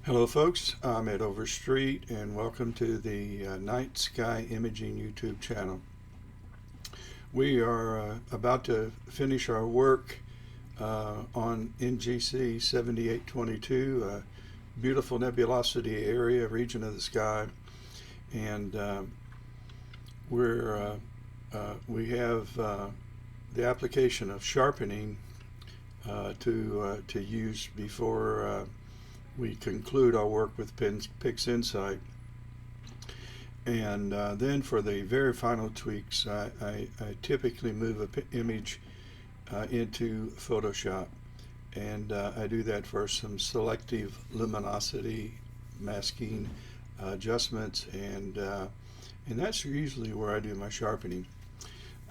Hello folks, I'm Ed Overstreet and welcome to the Night Sky Imaging YouTube channel. We are about to finish our work on NGC 7822, a beautiful nebulosity area, region of the sky, and we have the application of sharpening to use before we conclude our work with PixInsight. And then for the very final tweaks, I typically move an image into Photoshop. And I do that for some selective luminosity masking adjustments, and that's usually where I do my sharpening.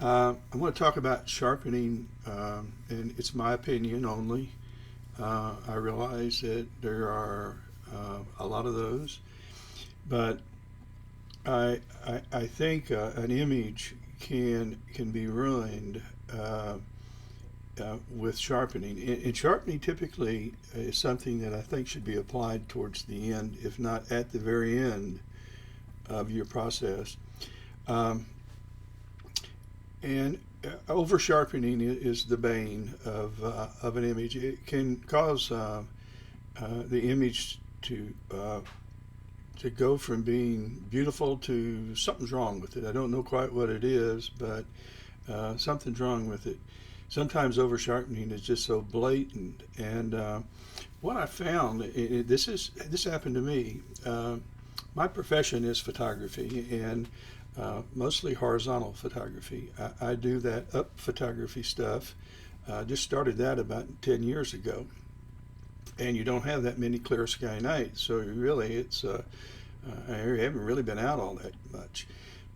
I want to talk about sharpening, and it's my opinion only. I realize that there are a lot of those, but I think an image can be ruined with sharpening. And sharpening typically is something that I think should be applied towards the end, if not at the very end of your process. And over sharpening is the bane of an image. It can cause the image to go from being beautiful to something's wrong with it. I don't know quite what it is, but something's wrong with it. Sometimes over sharpening is just so blatant. And what I found, this happened to me. My profession is photography, and mostly horizontal photography. I do that up photography stuff. Just started that about 10 years ago. And you don't have that many clear sky nights, so really I haven't really been out all that much.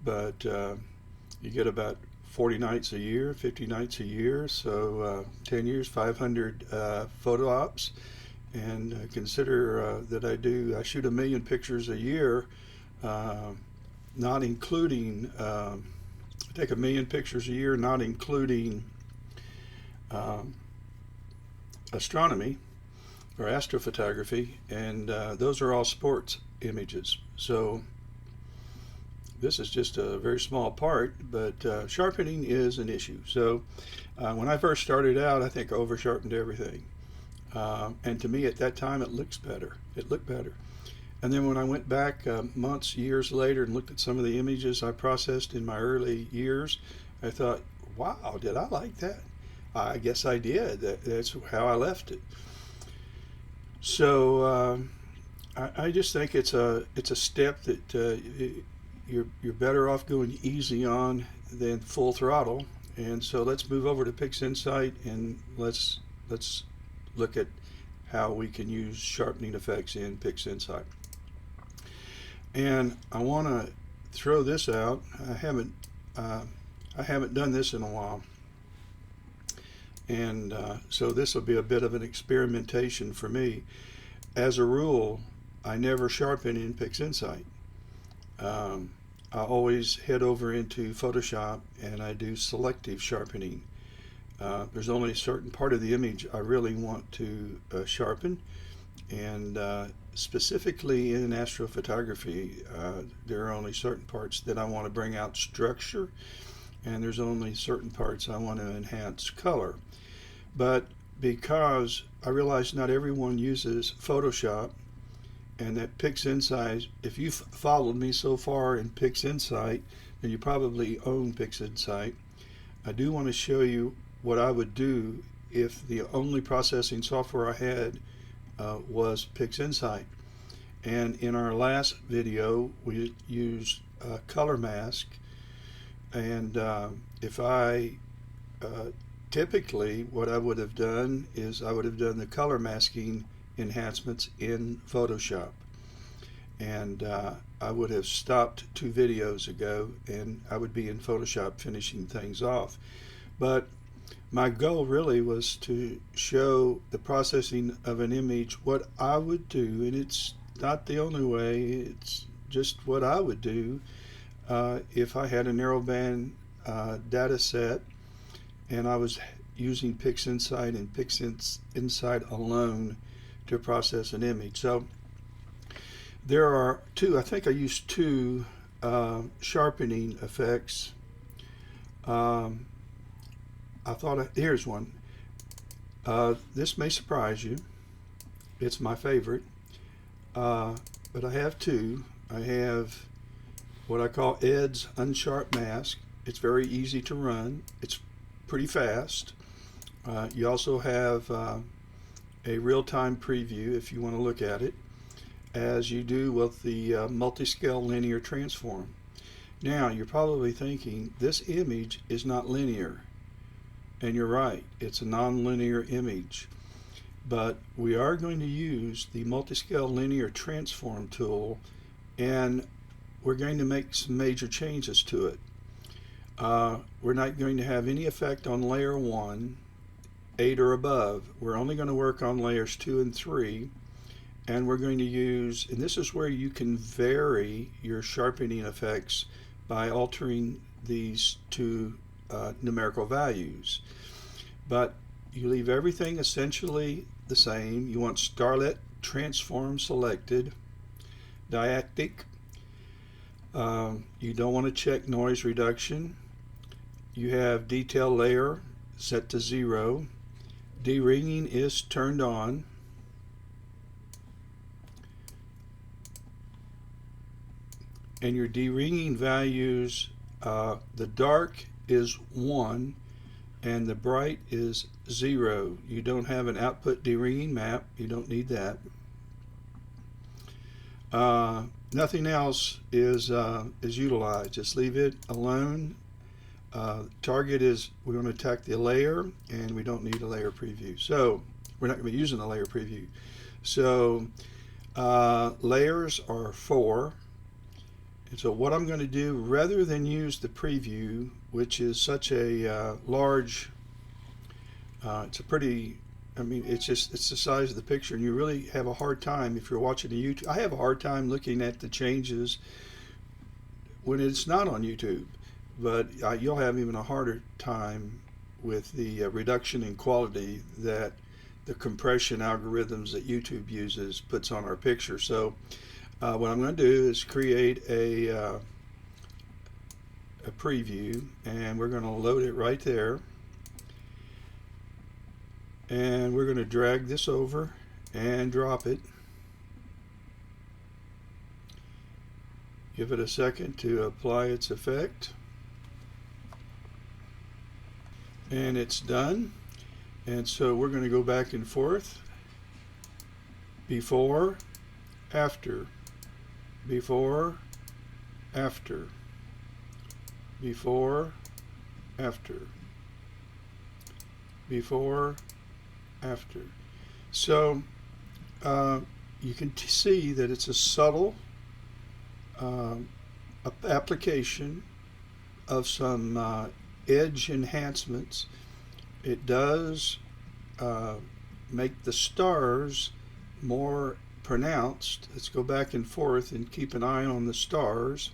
But you get about 40 nights a year, 50 nights a year, so 10 years, 500 photo ops. And consider that I shoot 1 million pictures a year, not including, I take 1 million pictures a year, not including astronomy or astrophotography, and those are all sports images. So this is just a very small part, but sharpening is an issue. So when I first started out, I think I over sharpened everything. And to me at that time it looks better. It looked better. And then when I went back months, years later and looked at some of the images I processed in my early years, I thought, wow, did I like that? I guess I did. That's how I left it. So I just think it's a step that you're better off going easy on than full throttle. And so let's move over to PixInsight and let's look at how we can use sharpening effects in PixInsight. And I want to throw this out. I haven't done this in a while, and so this will be a bit of an experimentation for me. As a rule, I never sharpen in PixInsight. I always head over into Photoshop and I do selective sharpening. There's only a certain part of the image I really want to sharpen, and specifically in astrophotography, there are only certain parts that I want to bring out structure, and there's only certain parts I want to enhance color. But because I realize not everyone uses Photoshop, and that PixInsight, if you've followed me so far in PixInsight, then you probably own PixInsight. I do want to show you what I would do if the only processing software I had was PixInsight. And in our last video we used Color Mask, and if I typically what I would have done is I would have done the color masking enhancements in Photoshop, and I would have stopped 2 videos ago and I would be in Photoshop finishing things off. But my goal really was to show the processing of an image, what I would do, and it's not the only way, it's just what I would do if I had a narrowband data set and I was using PixInsight and PixInsight alone to process an image. So There are two, I think I used two sharpening effects. Um, I thought, here's one. This may surprise you. It's my favorite. But I have two. I have what I call Ed's Unsharp Mask. It's very easy to run. It's pretty fast. You also have a real-time preview if you want to look at it, as you do with the multiscale linear transform. Now, you're probably thinking, this image is not linear. And you're right, it's a non-linear image. But we are going to use the multiscale linear transform tool, and we're going to make some major changes to it. We're not going to have any effect on layer 1, 8 or above. We're only going to work on layers 2 and 3, and we're going to use, and this is where you can vary your sharpening effects by altering these two numerical values. But you leave everything essentially the same. You want starlet transform selected, didactic. You don't want to check noise reduction. You have detail layer set to 0. De-ringing is turned on. And your de-ringing values, the dark is 1 and the bright is 0. You don't have an output de-ringing map. You don't need that. Nothing else is utilized. Just leave it alone. Target is, we're going to attack the layer, and we don't need a layer preview. So we're not going to be using a layer preview. So layers are 4. And so what I'm going to do, rather than use the preview, which is such a large, it's a pretty, I mean, it's the size of the picture, and you really have a hard time if you're watching a YouTube. I have a hard time looking at the changes when it's not on YouTube, but you'll have even a harder time with the reduction in quality that the compression algorithms that YouTube uses puts on our picture. So what I'm going to do is create a preview, and we're going to load it right there, and we're going to drag this over and drop it. Give it a second to apply its effect, and it's done. And so we're going to go back and forth, before, after, before, after, before, after, before, after. So you can see that it's a subtle application of some edge enhancements. It does make the stars more pronounced. Let's go back and forth and keep an eye on the stars.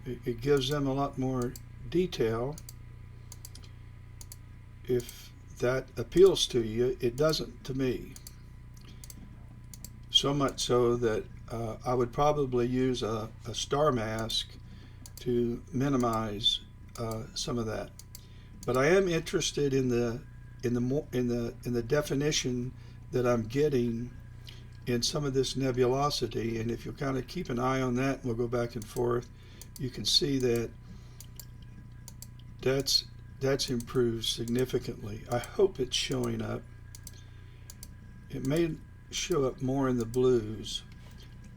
It gives them a lot more detail. If that appeals to you, it doesn't to me. So much so that I would probably use a star mask to minimize some of that. But I am interested in the definition that I'm getting in some of this nebulosity, and if you kind of keep an eye on that, we'll go back and forth. You can see that that's improved significantly. I hope it's showing up. It may show up more in the blues.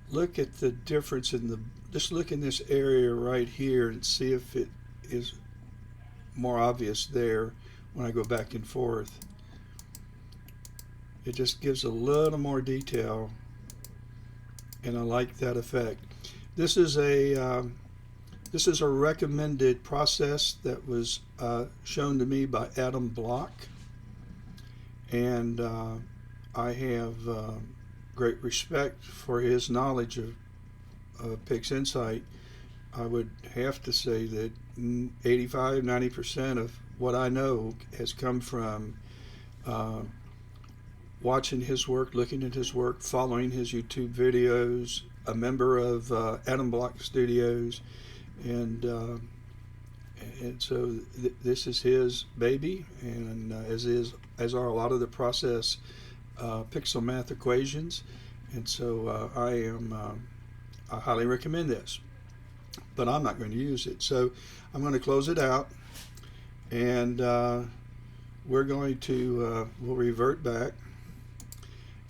Look at the difference in the, just look in this area right here and see if it is more obvious there when I go back and forth. It just gives a little more detail, and I like that effect. This is a recommended process that was shown to me by Adam Block, and I have great respect for his knowledge of PixInsight. I would have to say that 85–90% of what I know has come from watching his work, looking at his work, following his YouTube videos, a member of Atom Block Studios, and so this is his baby, and as are a lot of the process pixel math equations, and so I highly recommend this, but I'm not going to use it. So I'm going to close it out, and we're going to we'll revert back,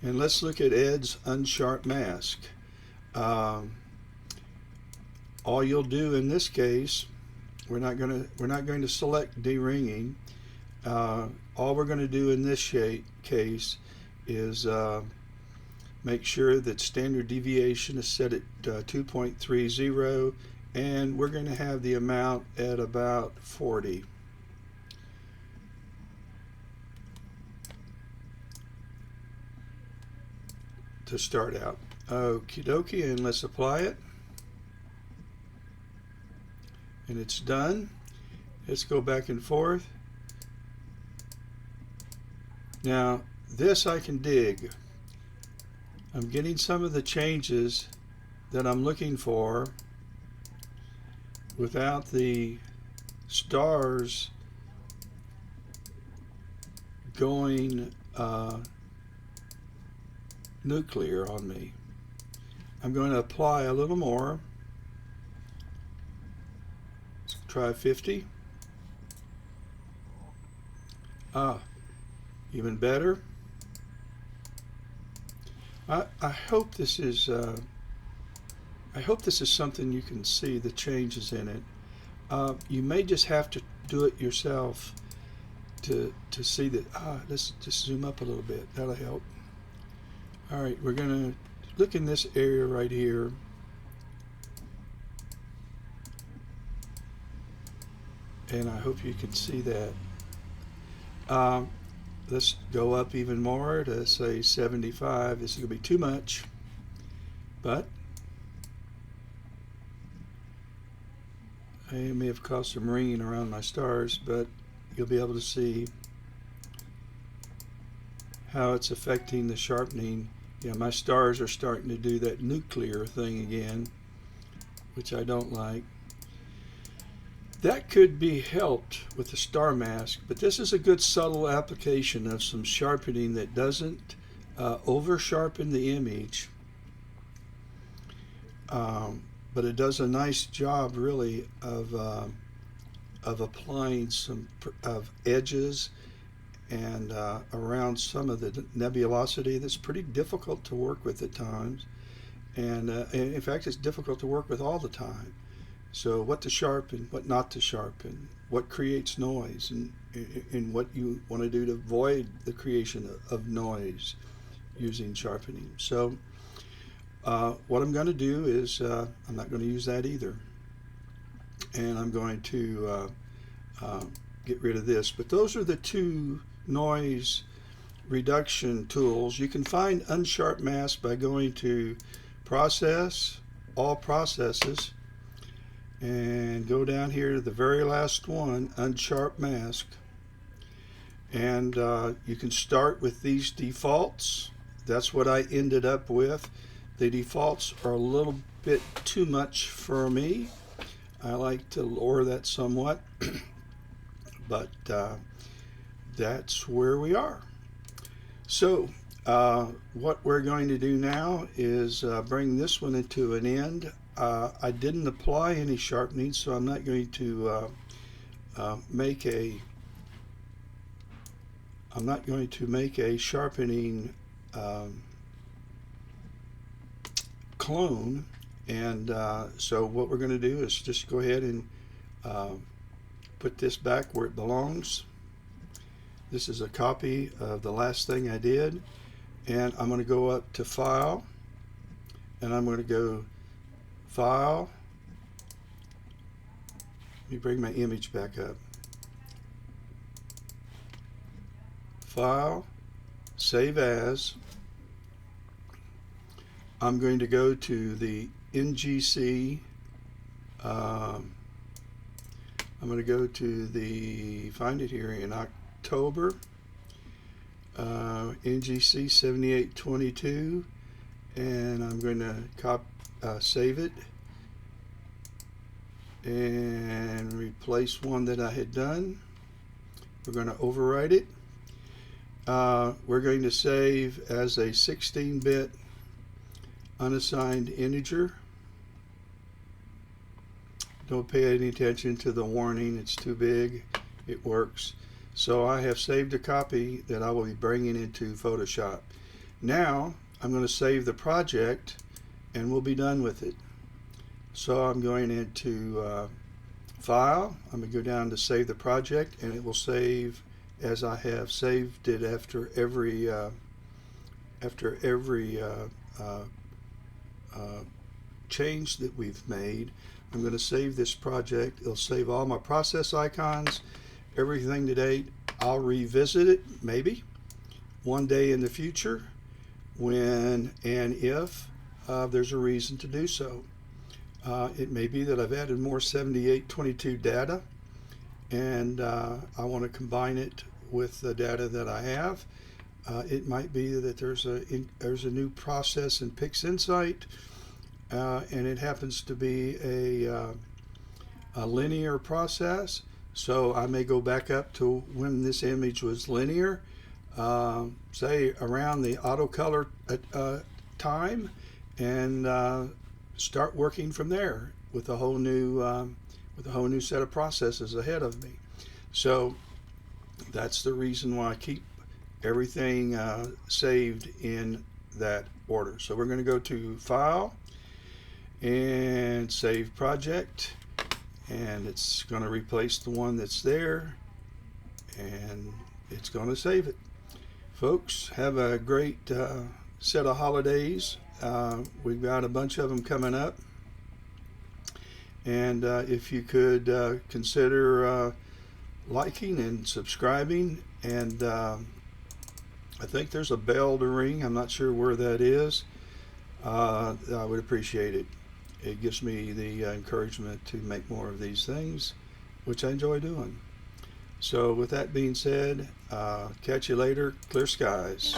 and let's look at Ed's Unsharp Mask. All you'll do in this case, we're not going to select deringing. All we're going to do in this case is make sure that standard deviation is set at 2.30, and we're going to have the amount at about 40. To start out. Okie dokie, and let's apply it. And it's done. Let's go back and forth. Now, this I can dig. I'm getting some of the changes that I'm looking for without the stars going nuclear on me. I'm going to apply a little more. Let's try 50. Even better. I hope this is something you can see the changes in it. You may just have to do it yourself to see that. Let's just zoom up a little bit. That'll help. All right, we're going to look in this area right here. And I hope you can see that. Let's go up even more to say 75. This is going to be too much, but I may have caused some ringing around my stars, but you'll be able to see how it's affecting the sharpening. Yeah, my stars are starting to do that nuclear thing again, which I don't like. That could be helped with the star mask, but this is a good subtle application of some sharpening that doesn't over sharpen the image, but it does a nice job really of applying some of edges and around some of the nebulosity that's pretty difficult to work with at times, and in fact it's difficult to work with all the time. So what to sharpen, what not to sharpen, what creates noise, and what you want to do to avoid the creation of noise using sharpening. So what I'm going to do is I'm not going to use that either, and I'm going to get rid of this. But those are the two noise reduction tools. You can find Unsharp Mask by going to Process, All Processes, and go down here to the very last one, Unsharp Mask. And you can start with these defaults. That's what I ended up with. The defaults are a little bit too much for me. I like to lower that somewhat, but that's where we are. So what we're going to do now is bring this one into an end. I didn't apply any sharpening, so I'm not going to make a sharpening clone, and so what we're going to do is just go ahead and put this back where it belongs. This is a copy of the last thing I did, and I'm going to go up to File, and I'm going to go File. Let me bring my image back up. File, Save As. I'm going to go to the NGC. I'm going to go to the, find it here in October. NGC 7822, and I'm going to save it and replace one that I had done. We're going to overwrite it. We're going to save as a 16-bit unassigned integer. Don't pay any attention to the warning, it's too big. It works. So I have saved a copy that I will be bringing into Photoshop. Now I'm going to save the project and we'll be done with it. So I'm going into File. I'm going to go down to Save the Project, and it will save as I have saved it after every change that we've made. I'm going to save this project. It'll save all my process icons, everything to date. I'll revisit it maybe one day in the future when and if there's a reason to do so. It may be that I've added more 7822 data, and I want to combine it with the data that I have. It might be that there's a new process in PixInsight, and it happens to be a linear process. So I may go back up to when this image was linear, say around the auto color time, and start working from there with a whole new set of processes ahead of me. So that's the reason why I keep everything saved in that order. So we're going to go to File and Save Project, and it's going to replace the one that's there, and it's going to save it. Folks, have a great set of holidays. We've got a bunch of them coming up, and if you could consider liking and subscribing, and I think there's a bell to ring. I'm not sure where that is. I would appreciate it. It gives me the encouragement to make more of these things, which I enjoy doing. So with that being said, catch you later. Clear skies.